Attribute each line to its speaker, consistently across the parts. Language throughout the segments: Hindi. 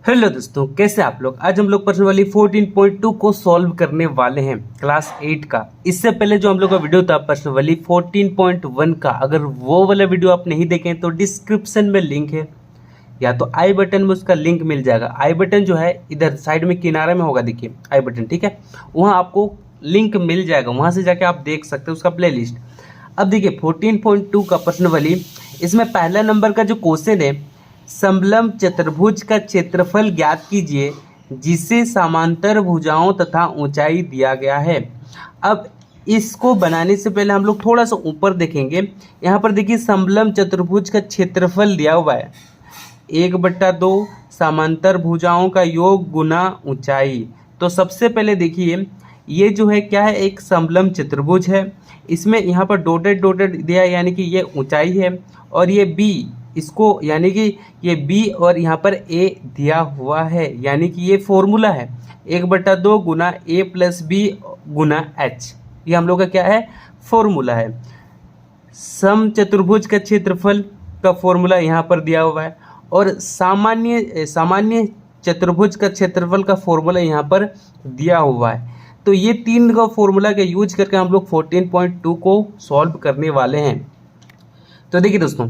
Speaker 1: हेलो दोस्तों, कैसे आप लोग। आज हम लोग प्रश्न वाली 14.2 को सॉल्व करने वाले हैं क्लास 8 का। इससे पहले जो हम लोग का वीडियो था प्रश्न वाली 14.1 का, अगर वो वाला वीडियो आप नहीं देखें तो डिस्क्रिप्शन में लिंक है, या तो आई बटन में उसका लिंक मिल जाएगा। आई बटन जो है इधर साइड में किनारे में होगा, देखिए आई बटन, ठीक है, वहाँ आपको लिंक मिल जाएगा, वहाँ से जाके आप देख सकते हो उसका प्ले लिस्ट। अब देखिए 14.2 का प्रश्न वाली, इसमें पहला नंबर का जो क्वेश्चन है, समलंब चतुर्भुज का क्षेत्रफल ज्ञात कीजिए जिसे समांतर भुजाओं तथा ऊंचाई दिया गया है। अब इसको बनाने से पहले हम लोग थोड़ा सा ऊपर देखेंगे। यहाँ पर देखिए समलंब चतुर्भुज का क्षेत्रफल दिया हुआ है 1/2 समांतर भुजाओं का योग गुना ऊंचाई। तो सबसे पहले देखिए ये जो है क्या है, एक समलंब चतुर्भुज है। इसमें यहाँ पर डॉटेड डॉटेड दिया है, यानी कि ये ऊंचाई है, और ये बी, इसको यानी कि ये बी और यहाँ पर ए दिया हुआ है, यानी कि ये फॉर्मूला है 1/2 गुना ए प्लस बी गुना एच। ये हम लोग का क्या है, फॉर्मूला है। सम चतुर्भुज का क्षेत्रफल का फॉर्मूला यहाँ पर दिया हुआ है, और सामान्य चतुर्भुज का क्षेत्रफल का फॉर्मूला यहाँ पर दिया हुआ है। तो ये तीन का फॉर्मूला का यूज करके हम लोग 14.2 को सॉल्व करने वाले हैं। तो देखिए दोस्तों,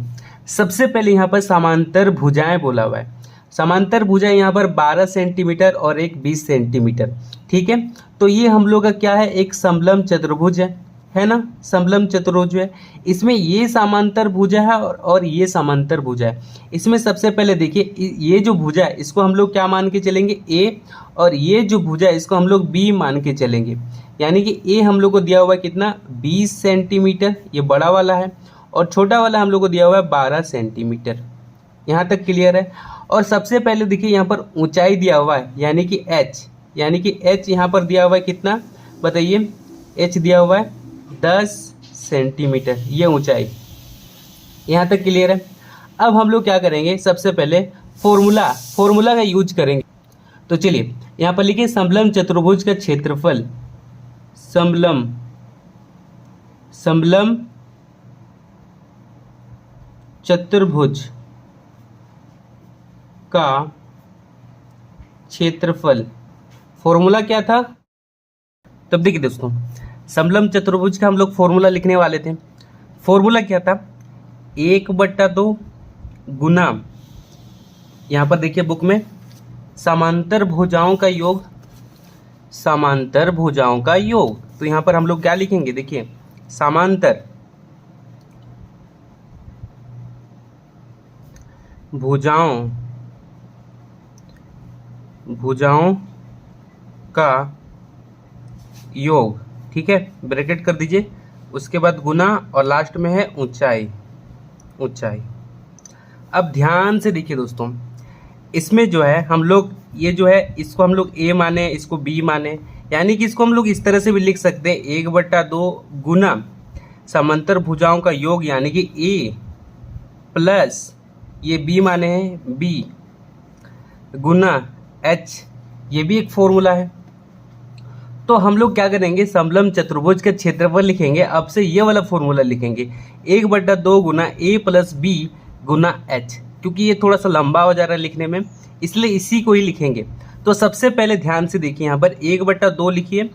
Speaker 1: सबसे पहले यहाँ पर समांतर भुजाएं बोला हुआ है। समांतर भुजाएं यहाँ पर 12 सेंटीमीटर और एक 20 सेंटीमीटर, ठीक है। तो ये हम लोग का क्या है, एक समलंब चतुर्भुज है ना, समलंब चतुर्भुज है। इसमें ये समांतर भुजा है और ये समांतर भुजा है। इसमें सबसे पहले देखिए ये जो भुजा है इसको हम लोग क्या मान के चलेंगे, ए, और ये जो भुजा है इसको हम लोग बी मान के चलेंगे। यानी कि ए हम लोग को दिया हुआ है कितना, 20 सेंटीमीटर, ये बड़ा वाला है, और छोटा वाला हम लोग को दिया हुआ है 12 सेंटीमीटर। यहाँ तक क्लियर है। और सबसे पहले देखिए यहाँ पर ऊंचाई दिया हुआ है, यानी कि एच यहाँ पर दिया हुआ है कितना, बताइए, एच दिया हुआ है 10 सेंटीमीटर, ये ऊंचाई। यहाँ तक क्लियर है। अब हम लोग क्या करेंगे, सबसे पहले फॉर्मूला का यूज करेंगे। तो चलिए यहाँ पर लिखिए समलंब चतुर्भुज का क्षेत्रफल, समलंब चतुर्भुज का क्षेत्रफल। फॉर्मूला क्या था, तब देखिए दोस्तों, समलंब चतुर्भुज का हम लोग फॉर्मूला लिखने वाले थे। फॉर्मूला क्या था, 1/2 गुना, यहाँ पर देखिए बुक में, समांतर भुजाओं का योग, तो यहाँ पर हम लोग क्या लिखेंगे, देखिए समांतर भुजाओं का योग, ठीक है, ब्रैकेट कर दीजिए, उसके बाद गुना, और लास्ट में है ऊंचाई। अब ध्यान से देखिए दोस्तों, इसमें जो है हम लोग ये जो है इसको हम लोग ए माने, इसको बी माने, यानी कि इसको हम लोग इस तरह से भी लिख सकते हैं 1/2 गुना समांतर भुजाओं का योग, यानी कि ए प्लस ये बी माने हैं बी गुना एच, ये भी एक फॉर्मूला है। तो हम लोग क्या करेंगे, समलंब चतुर्भुज का क्षेत्रफल लिखेंगे, अब से ये वाला फॉर्मूला लिखेंगे 1/2 गुना ए प्लस बी गुना एच, क्योंकि ये थोड़ा सा लंबा हो जा रहा है लिखने में, इसलिए इसी को ही लिखेंगे। तो सबसे पहले ध्यान से देखिए, यहाँ पर 1/2 लिखिए।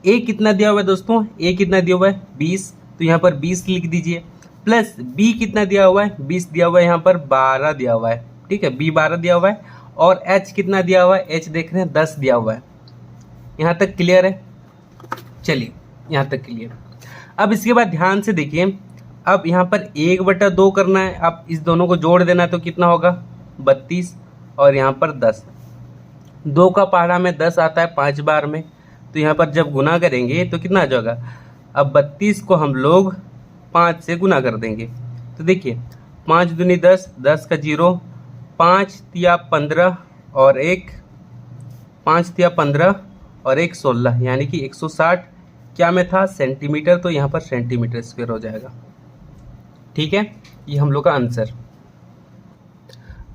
Speaker 1: ए कितना दिया हुआ है दोस्तों, ए कितना दिया हुआ है 20, तो यहाँ पर 20 लिख दीजिए, प्लस बी कितना दिया हुआ है 20 दिया हुआ है, यहाँ पर 12 दिया हुआ है, ठीक है, बी 12 दिया हुआ है, और एच कितना दिया हुआ है, एच देख रहे हैं 10 दिया हुआ है। यहाँ तक क्लियर है, चलिए यहाँ तक क्लियर। अब इसके बाद ध्यान से देखिए, अब यहाँ पर 1/2 करना है, अब इस दोनों को जोड़ देना है, तो कितना होगा 32, और यहाँ पर 10, 2 का पहाड़ा में 10 आता है 5 बार में, तो यहाँ पर जब गुना करेंगे तो कितना आ जाएगा, अब 32 को हम लोग 5 से गुना कर देंगे। तो देखिए 5 दूनी 10, 10 का 0, 5 तिया 15 और 1, 5 तिया 15 और 1 16, यानी कि 160 क्या में था, सेंटीमीटर, तो यहाँ पर सेंटीमीटर स्क्वायर हो जाएगा, ठीक है। ये हम लोग का आंसर।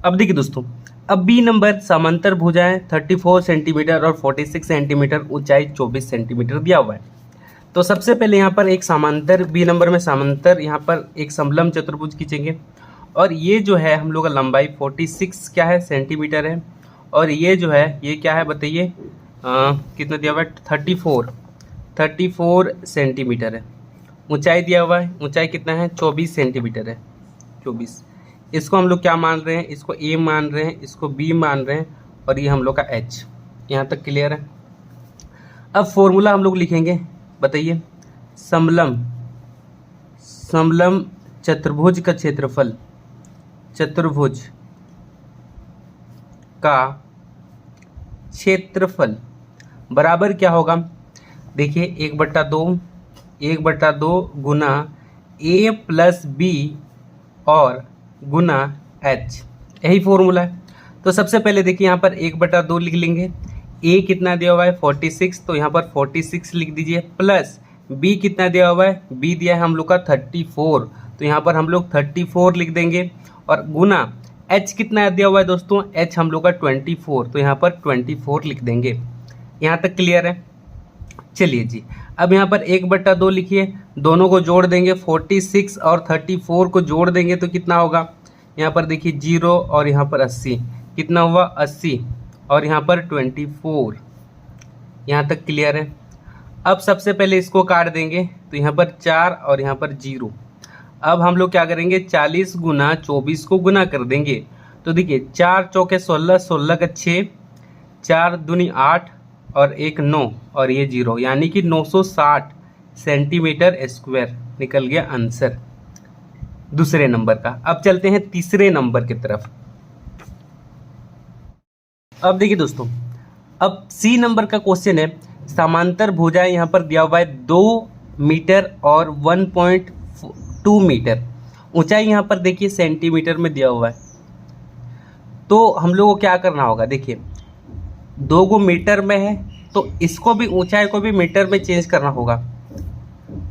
Speaker 1: अब देखिए दोस्तों, अब बी नंबर समांतर भुजाएं 34 सेंटीमीटर और 46 सेंटीमीटर, ऊंचाई 24 सेंटीमीटर दिया हुआ है। तो सबसे पहले यहाँ पर एक समांतर, बी नंबर में समांतर, यहाँ पर एक समलंब चतुर्भुज खींचेंगे, और ये जो है हम लोग का लंबाई 46 क्या है, सेंटीमीटर है, और ये जो है ये क्या है बताइए, कितना दिया हुआ है, 34 सेंटीमीटर है। ऊंचाई दिया हुआ है, ऊंचाई कितना है, 24 सेंटीमीटर है, 24। इसको हम लोग क्या मान रहे हैं, इसको ए मान रहे हैं, इसको बी मान रहे हैं, और ये हम लोग का एच। यहाँ तक क्लियर है। अब फॉर्मूला हम लोग लिखेंगे, बताइए। समलम चतुर्भुज का क्षेत्रफल, चतुर्भुज का क्षेत्रफल बराबर क्या होगा, देखिए 1/2 गुना ए प्लस बी और गुना एच, यही फॉर्मूला है। तो सबसे पहले देखिए यहाँ पर 1/2 लिख लेंगे। ए कितना दिया हुआ है 46, तो यहाँ पर 46 लिख दीजिए, प्लस बी कितना दिया हुआ है, बी दिया है हम लोग का 34, तो यहाँ पर हम लोग 34 लिख देंगे, और गुना एच कितना दिया हुआ है दोस्तों, एच हम लोग का 24, तो यहाँ पर 24 लिख देंगे। यहाँ तक क्लियर है। चलिए जी, अब यहाँ पर 1/2 लिखिए, दोनों को जोड़ देंगे, 46 और 34 को जोड़ देंगे तो कितना होगा, यहाँ पर देखिए 0 और यहाँ पर 80, कितना हुआ 80, और यहाँ पर 24। यहाँ तक क्लियर है। अब सबसे पहले इसको काट देंगे, तो यहाँ पर 4 और यहाँ पर 0। अब हम लोग क्या करेंगे, 40 गुना 24 को गुना कर देंगे, तो देखिए 4 चौके 16, 16 का 6, 4 दूनी 8 और 1 9 और ये 0, यानी कि 960 सेंटीमीटर स्क्वायर निकल गया आंसर दूसरे नंबर का। अब चलते हैं तीसरे नंबर की तरफ। अब देखिए दोस्तों, अब सी नंबर का क्वेश्चन है, समांतर भुजाएं यहाँ पर दिया हुआ है 2 मीटर और 1.2 मीटर, ऊंचाई यहाँ पर देखिए सेंटीमीटर में दिया हुआ है। तो हम लोगों को क्या करना होगा, देखिए 2 को मीटर में है, तो इसको भी ऊंचाई को भी मीटर में चेंज करना होगा।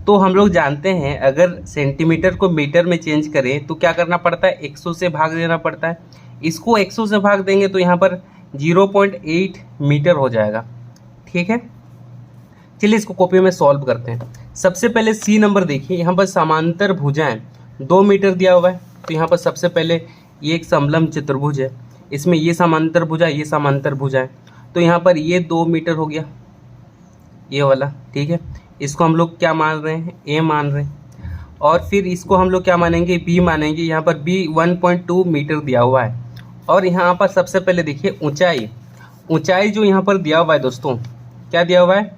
Speaker 1: तो हम लोग जानते हैं अगर सेंटीमीटर को मीटर में चेंज करें तो क्या करना पड़ता है, 100 से भाग देना पड़ता है। इसको 100 से भाग देंगे तो यहाँ पर 0.8 मीटर हो जाएगा। ठीक है, चलिए इसको कॉपी में सॉल्व करते हैं। सबसे पहले सी नंबर देखिए, यहाँ पर समांतर भुजाएं 2 मीटर दिया हुआ है, तो यहाँ पर सबसे पहले ये एक समलम चतुर्भुज है, इसमें ये समांतर भुजा, ये समांतर भुजा है, तो यहाँ पर ये 2 मीटर हो गया, ये वाला। ठीक है, इसको हम लोग क्या मान रहे हैं, ए मान रहे हैं, और फिर इसको हम लोग क्या मानेंगे, बी मानेंगे। यहाँ पर बी 1.2 मीटर दिया हुआ है, और यहाँ पर सबसे पहले देखिए ऊंचाई जो यहाँ पर दिया हुआ है दोस्तों, क्या दिया हुआ है,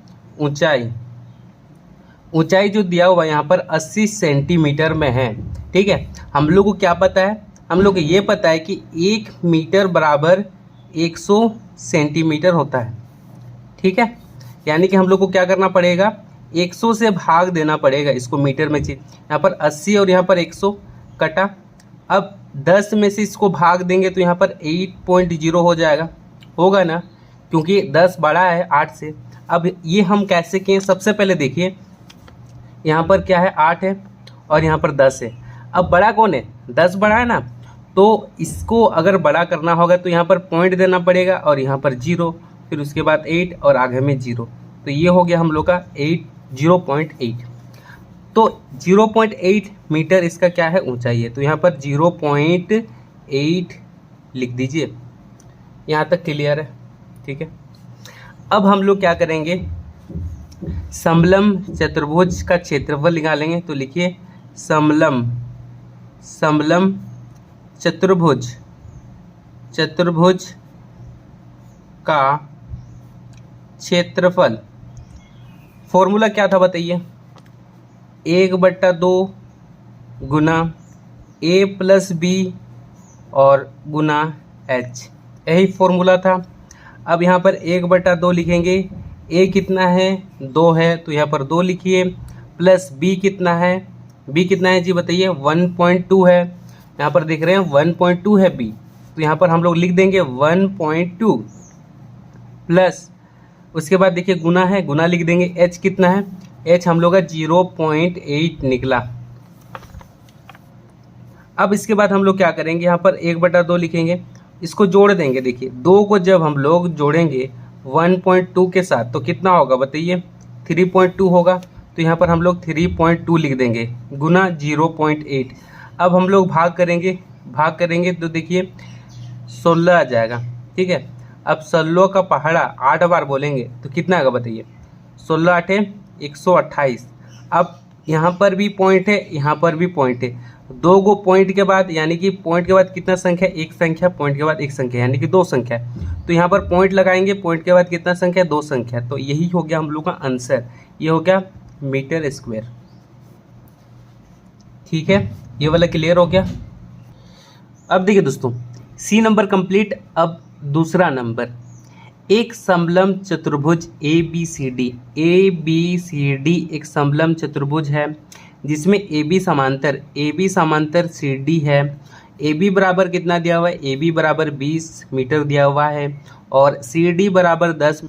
Speaker 1: ऊंचाई जो दिया हुआ है यहाँ पर 80 सेंटीमीटर में है। ठीक है, हम लोग को क्या पता है, हम लोग को ये पता है कि 1 मीटर बराबर 100 सेंटीमीटर होता है। ठीक है, यानी कि हम लोग को क्या करना पड़ेगा, 100 से भाग देना पड़ेगा इसको मीटर में। यहाँ पर 80 और यहाँ पर 100 कटा, अब 10 में से इसको भाग देंगे तो यहाँ पर 8.0 हो जाएगा, होगा ना, क्योंकि 10 बड़ा है 8 से। अब ये हम कैसे किए, सबसे पहले देखिए यहाँ पर क्या है, 8 है और यहाँ पर 10 है। अब बड़ा कौन है, 10 बड़ा है ना, तो इसको अगर बड़ा करना होगा तो यहाँ पर पॉइंट देना पड़ेगा, और यहाँ पर 0, फिर उसके बाद 8 और आगे में 0, तो ये हो गया हम लोग का 0.8। तो 0.8 मीटर इसका क्या है, ऊंचाई है, तो यहाँ पर 0.8 लिख दीजिए। यहाँ तक क्लियर है। ठीक है, अब हम लोग क्या करेंगे, समलम चतुर्भुज का क्षेत्रफल निकालेंगे। तो लिखिए समलम चतुर्भुज का क्षेत्रफल, फॉर्मूला क्या था बताइए, 1/2 गुना ए प्लस बी और गुना एच, यही फॉर्मूला था। अब यहाँ पर 1/2 लिखेंगे, ए कितना है 2 है, तो यहाँ पर 2 लिखिए, प्लस बी कितना है जी बताइए, 1.2 है, यहाँ पर देख रहे हैं 1.2 है बी, तो यहाँ पर हम लोग लिख देंगे 1.2, प्लस उसके बाद देखिए गुना है, गुना लिख देंगे, एच कितना है, एच हम लोग का 0.8 निकला। अब इसके बाद हम लोग क्या करेंगे, यहाँ पर 1/2 लिखेंगे, इसको जोड़ देंगे। देखिए 2 को जब हम लोग जोड़ेंगे 1.2 के साथ तो कितना होगा बताइए, 3.2 होगा, तो यहाँ पर हम लोग 3.2 लिख देंगे, गुना 0.8। अब हम लोग भाग करेंगे तो देखिए 16 आ जाएगा। ठीक है, अब 16 का पहाड़ा 8 बार बोलेंगे तो कितना आएगा बताइए। 16 8 128। अब यहाँ पर भी पॉइंट है, यहाँ पर भी पॉइंट है, दो गो पॉइंट के बाद, यानी कि पॉइंट के बाद कितना संख्या, एक संख्या, पॉइंट के बाद एक संख्या, यानी कि दो संख्या। तो यहाँ पर पॉइंट लगाएंगे, पॉइंट के बाद कितना संख्या, दो संख्या। तो यही हो गया हम लोग का आंसर, ये हो गया मीटर स्क्वायर। ठीक है, ये वाला क्लियर हो गया। अब देखिए दोस्तों, सी नंबर कंप्लीट। अब दूसरा नंबर, एक समलंब चतुर्भुज ए बी सी डी एक समलंब चतुर्भुज है जिसमें ए बी समांतर सी डी है। ए बी बराबर कितना दिया हुआ है, ए बी बराबर 20 मीटर दिया हुआ है और सी डी बराबर 10।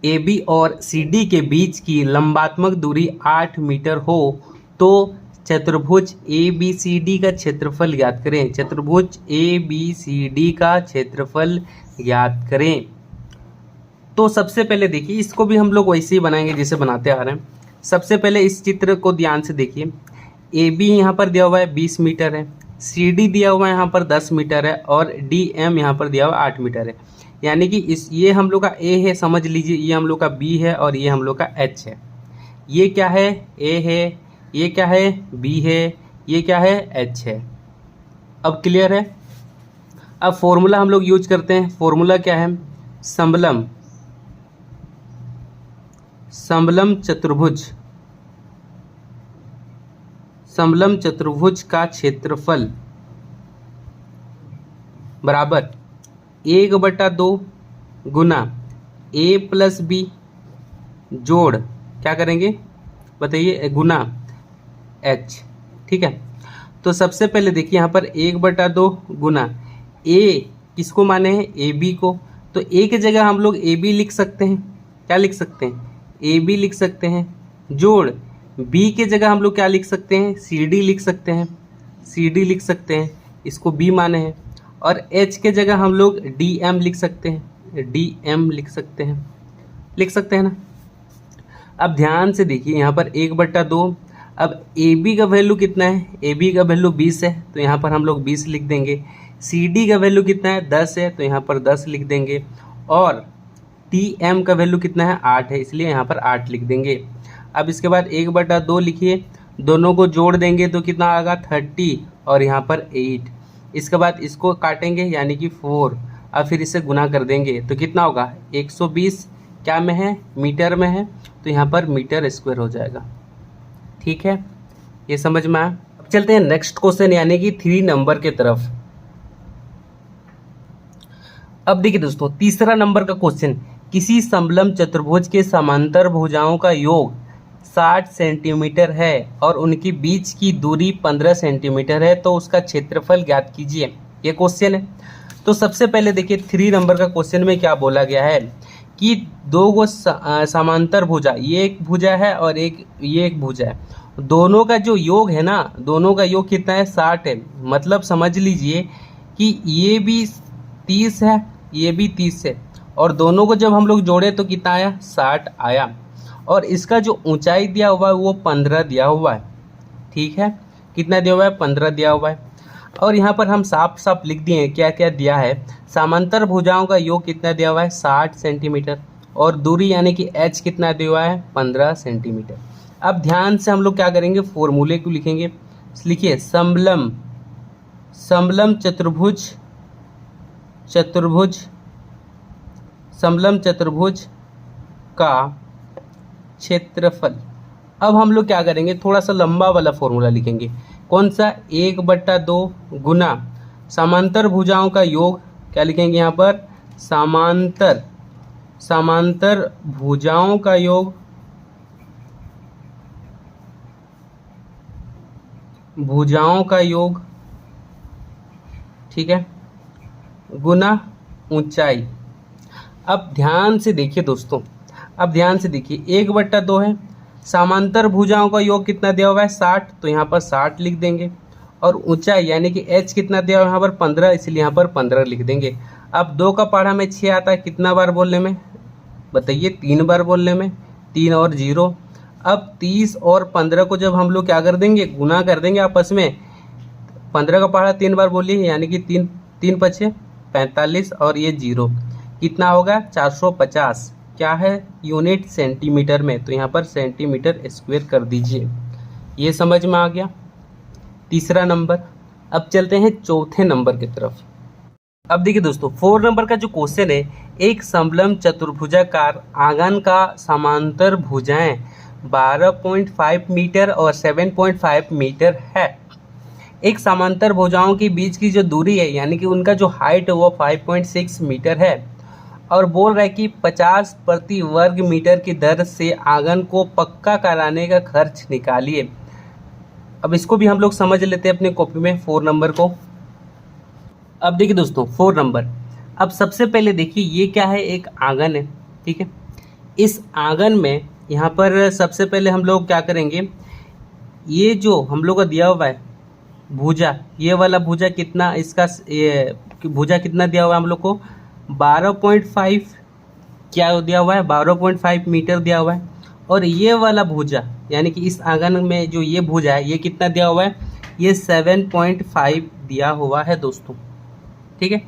Speaker 1: ए बी और सी डी के बीच की लंबात्मक दूरी 8 मीटर हो तो चतुर्भुज ए बी सी डी का क्षेत्रफल ज्ञात करें। चतुर्भुज ए बी सी डी का क्षेत्रफल ज्ञात करें। तो सबसे पहले देखिए, इसको भी हम लोग वैसे ही बनाएंगे जैसे बनाते आ रहे हैं। सबसे पहले इस चित्र को ध्यान से देखिए। ए बी यहाँ पर दिया हुआ है 20 मीटर है, सी डी दिया हुआ है यहाँ पर 10 मीटर है और डी एम यहाँ पर दिया हुआ 8 मीटर है। यानी कि ये हम लोग का ए है, समझ लीजिए, ये हम लोग का बी है और ये हम लोग का एच है। ये क्या है, ए है, ये क्या है, बी है, ये क्या है, एच है। अब क्लियर है। अब फॉर्मूला हम लोग यूज करते हैं। फॉर्मूला क्या है, समलंब चतुर्भुज का क्षेत्रफल बराबर 1/2 गुना ए प्लस बी जोड़ क्या करेंगे बताइए, गुना एच। ठीक है, तो सबसे पहले देखिए यहाँ पर 1/2 गुना ए किसको माने हैं, ए बी को। तो ए की जगह हम लोग ए बी लिख सकते हैं, क्या लिख सकते हैं, ए बी लिख सकते हैं। जोड़ बी के जगह हम लोग क्या लिख सकते हैं, सी डी लिख सकते हैं, सी डी लिख सकते हैं, इसको बी माने हैं। और एच के जगह हम लोग डी एम लिख सकते हैं, डी एम लिख सकते हैं ना। अब ध्यान से देखिए यहाँ पर 1/2। अब ए बी का वैल्यू कितना है, ए बी का वैल्यू 20 है तो यहाँ पर हम लोग 20 लिख देंगे। सी डी का वैल्यू कितना है, 10 है तो यहाँ पर 10 लिख देंगे। और टी एम का वैल्यू कितना है, 8 है, इसलिए यहाँ पर 8 लिख देंगे। अब इसके बाद 1/2 लिखिए, दोनों को जोड़ देंगे तो कितना आएगा 30 और यहाँ पर 8। इसके बाद इसको काटेंगे यानी कि 4। अब फिर इसे गुना कर देंगे तो कितना होगा 120, क्या में है, मीटर में है, तो यहाँ पर मीटर स्क्वायर हो जाएगा। ठीक है, ये समझ में आया। अब चलते हैं नेक्स्ट क्वेश्चन यानी कि 3 नंबर के तरफ। अब देखिए दोस्तों, तीसरा नंबर का क्वेश्चन, किसी समलंब चतुर्भुज के समांतर भुजाओं का योग 60 सेंटीमीटर है और उनके बीच की दूरी 15 सेंटीमीटर है तो उसका क्षेत्रफल ज्ञात कीजिए। ये क्वेश्चन है। तो सबसे पहले देखिए 3 नंबर का क्वेश्चन में क्या बोला गया है कि दो गो समांतर भुजा, ये एक भुजा है और ये एक भुजा है, दोनों का जो योग है ना, दोनों का योग कितना है, 60 है। मतलब समझ लीजिए कि ये भी 30 है, ये भी 30 है और दोनों को जब हम लोग जोड़े तो कितना आया, 60 आया। और इसका जो ऊंचाई दिया हुआ है वो 15 दिया हुआ है। ठीक है, कितना दिया हुआ है, 15 दिया हुआ है। और यहाँ पर हम साफ साफ लिख दिए हैं क्या क्या दिया है। समांतर भुजाओं का योग कितना दिया हुआ है, 60 सेंटीमीटर और दूरी यानी कि एच कितना दिया हुआ है, 15 सेंटीमीटर। अब ध्यान से हम लोग क्या करेंगे, फॉर्मूले को लिखेंगे। लिखिए समलंब चतुर्भुज का क्षेत्रफल। अब हम लोग क्या करेंगे, थोड़ा सा लंबा वाला फॉर्मूला लिखेंगे। कौन सा, 1/2 गुना समांतर भुजाओं का योग, क्या लिखेंगे यहाँ पर, समांतर भुजाओं का योग, ठीक है, गुना ऊंचाई। अब ध्यान से देखिए दोस्तों, अब ध्यान से देखिए, 1/2 है, समांतर भुजाओं का योग कितना दिया हुआ है, 60, तो यहाँ पर 60 लिख देंगे। और ऊंचाई यानी कि h कितना दिया हुआ है यहाँ पर 15, इसलिए यहाँ पर 15 लिख देंगे। अब 2 का पहाड़ा में 6 आता है, कितना बार बोलने में बताइए, 3 बार बोलने में, 3 और 0। अब 30 और 15 को जब हम लोग क्या कर देंगे, गुना कर देंगे आपस में। 15 का पहाड़ा 3 बार बोलिए यानी कि 3 5 45 और ये 0 कितना होगा 450 क्या है यूनिट सेंटीमीटर में, तो यहाँ पर सेंटीमीटर स्क्वायर कर दीजिए। ये समझ में आ गया तीसरा नंबर। अब चलते हैं चौथे नंबर की तरफ। अब देखिए दोस्तों 4 नंबर का जो क्वेश्चन है, एक समलंब चतुर्भुजाकार आंगन का समांतर भुजाएं 12.5 मीटर और 7.5 मीटर है। एक समांतर भुजाओं के बीच की जो दूरी है यानी कि उनका जो हाइट है वो 5.6 मीटर है और बोल रहा है कि 50 प्रति वर्ग मीटर की दर से आंगन को पक्का कराने का खर्च निकालिए। अब इसको भी हम लोग समझ लेते हैं अपने कॉपी में 4 नंबर को। अब देखिए दोस्तों 4 नंबर, अब सबसे पहले देखिए ये क्या है, एक आंगन है, ठीक है। इस आंगन में यहाँ पर सबसे पहले हम लोग क्या करेंगे, ये जो हम लोग का दिया हुआ है भुजा, ये वाला भुजा कितना, इसका ये भुजा कितना दिया हुआ है हम लोग को 12.5 क्या दिया हुआ है 12.5 मीटर दिया हुआ है। और ये वाला भुजा यानी कि इस आंगन में जो ये भुजा है ये कितना दिया हुआ है, ये 7.5 दिया हुआ है दोस्तों, ठीक है।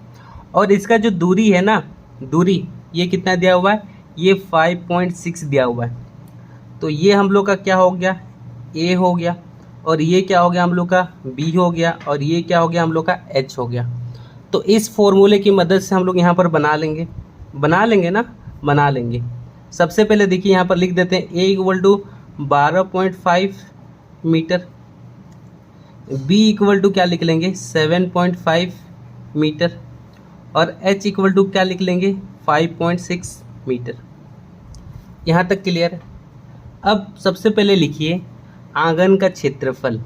Speaker 1: और इसका जो दूरी है ना, दूरी ये कितना दिया हुआ है, ये 5.6 दिया हुआ है। तो ये हम लोग का क्या हो गया, ए हो गया, और ये क्या हो गया हम लोग का बी हो गया, और ये क्या हो गया हम लोग का एच हो गया। तो इस फॉर्मूले की मदद से हम लोग यहाँ पर बना लेंगे ना, बना लेंगे। सबसे पहले देखिए यहाँ पर लिख देते हैं A equal to 12.5 metre, B equal to क्या लिख लेंगे 7.5 मीटर, और एच इक्वल टू क्या लिख लेंगे 5.6 मीटर। यहाँ तक क्लियर है। अब सबसे पहले लिखिए आंगन का क्षेत्रफल,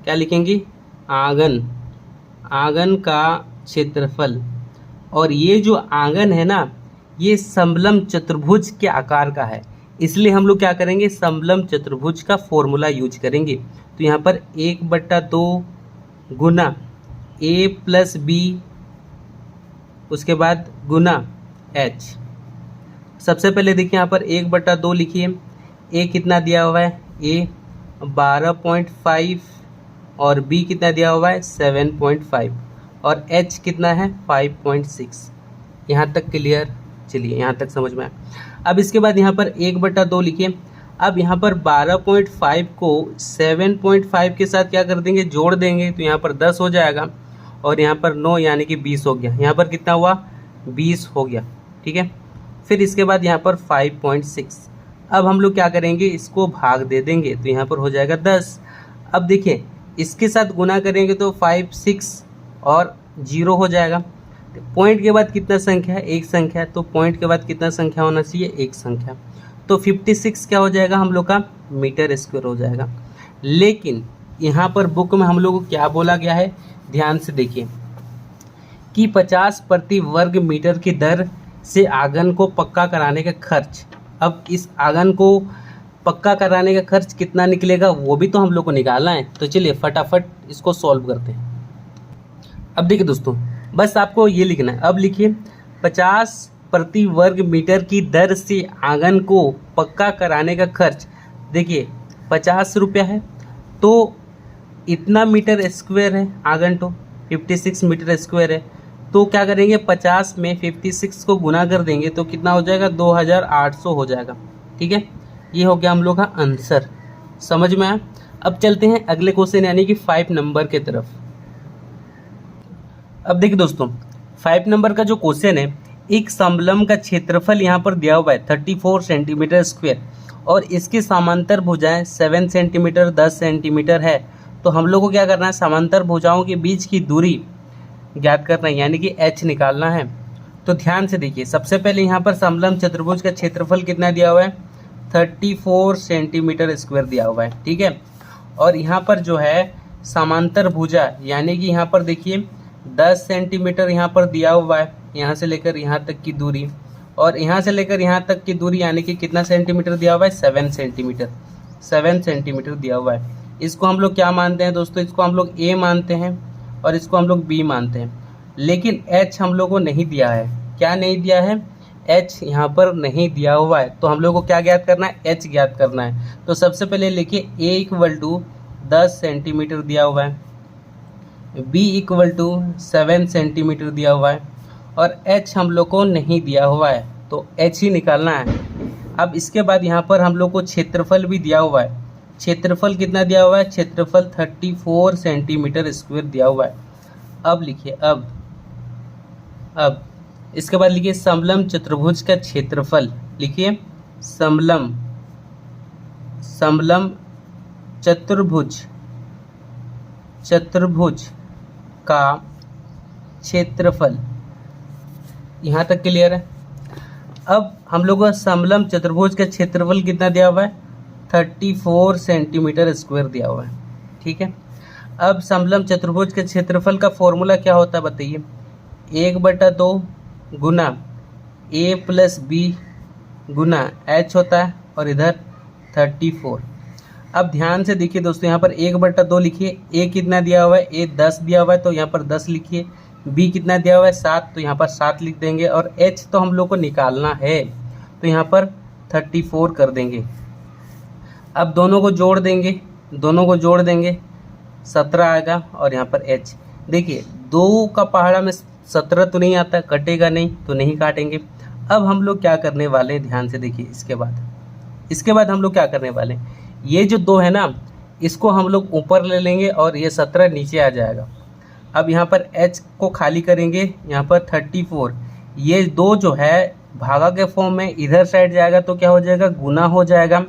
Speaker 1: क्या लिखेंगे आंगन का क्षेत्रफल। और ये जो आंगन है ना ये समलंब चतुर्भुज के आकार का है, इसलिए हम लोग क्या करेंगे समलंब चतुर्भुज का फॉर्मूला यूज करेंगे। तो यहाँ पर 1/2 गुना ए प्लस बी, उसके बाद गुना एच। सबसे पहले देखिए यहाँ पर 1/2 लिखिए, ए कितना दिया हुआ है ए 12.5 और बी कितना दिया हुआ है 7.5 और एच कितना है 5.6। यहाँ तक क्लियर, चलिए यहाँ तक समझ में आया। अब इसके बाद यहाँ पर 1/2 लिखिए। अब यहाँ पर 12.5 को 7.5 के साथ क्या कर देंगे जोड़ देंगे, तो यहाँ पर 10 हो जाएगा, और यहाँ पर 9 यानी कि 20 हो गया। यहाँ पर कितना हुआ 20 हो गया, ठीक है। फिर इसके बाद यहाँ पर 5.6। अब हम लोग क्या करेंगे इसको भाग दे देंगे, तो यहाँ पर हो जाएगा 10। अब देखिए इसके साथ गुना करेंगे तो 5, 6 और 0 हो जाएगा। पॉइंट के बाद कितना संख्या है एक संख्या, तो पॉइंट के बाद कितना संख्या होना चाहिए एक संख्या, तो 56 क्या हो जाएगा हम लोग का मीटर स्क्वायर हो जाएगा। लेकिन यहाँ पर बुक में हम लोग को क्या बोला गया है, ध्यान से देखिए कि 50 प्रति वर्ग मीटर की दर से आंगन को पक्का कराने का खर्च। अब इस आंगन को पक्का कराने का खर्च कितना निकलेगा वो भी तो हम लोग को निकालना है। तो चलिए फटाफट इसको सॉल्व करते हैं। अब देखिए दोस्तों बस आपको ये लिखना है। अब लिखिए 50 प्रति वर्ग मीटर की दर से आंगन को पक्का कराने का खर्च, देखिए 50 रुपया है, तो इतना मीटर स्क्वायर है आंगन, तो 56 मीटर स्क्वायर है। तो क्या करेंगे 50 में 56 को गुना कर देंगे तो कितना हो जाएगा 2800 हो जाएगा, ठीक है। ये हो गया हम लोग का आंसर, समझ में आया। अब चलते हैं अगले क्वेश्चन यानी कि 5 नंबर के तरफ। अब देखिए दोस्तों 5 नंबर का जो क्वेश्चन है, एक समलंब का क्षेत्रफल यहाँ पर दिया हुआ है 34 सेंटीमीटर स्क्वायर और इसकी समांतर भुजाएं 7 सेंटीमीटर 10 सेंटीमीटर है। तो हम लोग को क्या करना है समांतर भुजाओं के बीच की दूरी ज्ञात करना है यानी कि h निकालना है। तो ध्यान से देखिए सबसे पहले यहाँ पर समलंब चतुर्भुज का क्षेत्रफल कितना दिया हुआ है 34 सेंटीमीटर स्क्वायर दिया हुआ है, ठीक है। और यहाँ पर जो है समांतर भुजा यानी कि यहाँ पर देखिए 10 सेंटीमीटर यहाँ पर दिया हुआ है, यहाँ से लेकर यहाँ तक की दूरी, और यहाँ से लेकर यहाँ तक की दूरी यानी कि कितना सेंटीमीटर दिया हुआ है 7 सेंटीमीटर दिया हुआ है। इसको हम लोग क्या मानते हैं दोस्तों, इसको हम लोग A मानते हैं और इसको हम लोग B मानते हैं। लेकिन H हम लोग को नहीं दिया है, क्या नहीं दिया है H यहाँ पर नहीं दिया हुआ है। तो हम लोग को क्या ज्ञात करना है H ज्ञात करना है। तो सबसे पहले लिखिए A इक्वल टू 10 सेंटीमीटर दिया हुआ है, B इक्वल टू 7 सेंटीमीटर दिया हुआ है, और h हम लोग को नहीं दिया हुआ है, तो h ही निकालना है। अब इसके बाद यहाँ पर हम लोग को क्षेत्रफल भी दिया हुआ है। क्षेत्रफल कितना दिया हुआ है? क्षेत्रफल 34 सेंटीमीटर स्क्वायर दिया हुआ है। अब लिखिए, अब इसके बाद लिखिए समलम चतुर्भुज का क्षेत्रफल। लिखिए समलम चतुर्भुज का क्षेत्रफल। यहाँ तक क्लियर है। अब हम लोग को समलम चतुर्भुज का क्षेत्रफल कितना दिया हुआ है? 34 सेंटीमीटर स्क्वायर दिया हुआ है। ठीक है। अब समलम चतुर्भुज के क्षेत्रफल का फॉर्मूला क्या होता है बताइए? 1/2 गुना a + b गुना h होता है, और इधर 34। अब ध्यान से देखिए दोस्तों, यहाँ पर 1/2 लिखिए। a कितना दिया हुआ है? a 10 दिया हुआ है, तो यहाँ पर 10 लिखिए। b कितना दिया हुआ है? 7, तो यहाँ पर 7 लिख देंगे। और h तो हम लोग को निकालना है, तो यहाँ पर 34 कर देंगे। अब दोनों को जोड़ देंगे, 17 आएगा। और यहाँ पर h देखिए, 2 का पहाड़ा में 17 तो नहीं आता, कटेगा नहीं, तो नहीं काटेंगे। अब हम लोग क्या करने वाले हैं, ध्यान से देखिए। इसके बाद हम लोग क्या करने वाले हैं, ये जो 2 है ना, इसको हम लोग ऊपर ले लेंगे और ये 17 नीचे आ जाएगा। अब यहाँ पर h को खाली करेंगे, यहाँ पर 34। ये 2 जो है भागा के फॉर्म में इधर साइड जाएगा, तो क्या हो जाएगा? गुना हो जाएगा।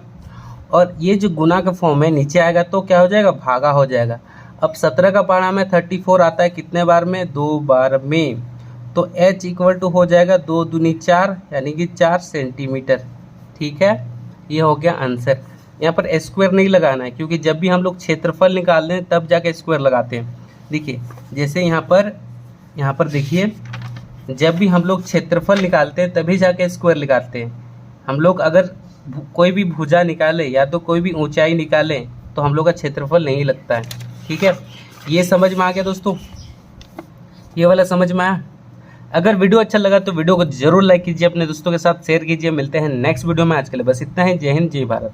Speaker 1: और ये जो गुना के फॉर्म में नीचे आएगा, तो क्या हो जाएगा? भागा हो जाएगा। अब 17 का पहाड़ा में 34 आता है कितने बार में? 2 बार में। तो h = हो जाएगा 2 दूनी 4, यानी कि 4 सेंटीमीटर। ठीक है, ये हो गया आंसर। यहाँ पर स्क्वायर नहीं लगाना है, क्योंकि जब भी हम लोग क्षेत्रफल निकालते हैं तब जाके स्क्वायर लगाते हैं। देखिए, जैसे यहाँ पर देखिए, जब भी हम लोग क्षेत्रफल निकालते हैं तभी जाके स्क्वायर लगाते हैं। हम लोग अगर कोई भी भुजा निकाले या तो कोई भी ऊंचाई निकालें, तो हम लोग का क्षेत्रफल नहीं लगता है। ठीक है, ये समझ में आ गया दोस्तों? ये वाला समझ में आया? अगर वीडियो अच्छा लगा तो वीडियो को जरूर लाइक कीजिए, अपने दोस्तों के साथ शेयर कीजिए। मिलते हैं नेक्स्ट वीडियो में। आज के लिए बस इतना ही। जय हिंद, जय भारत।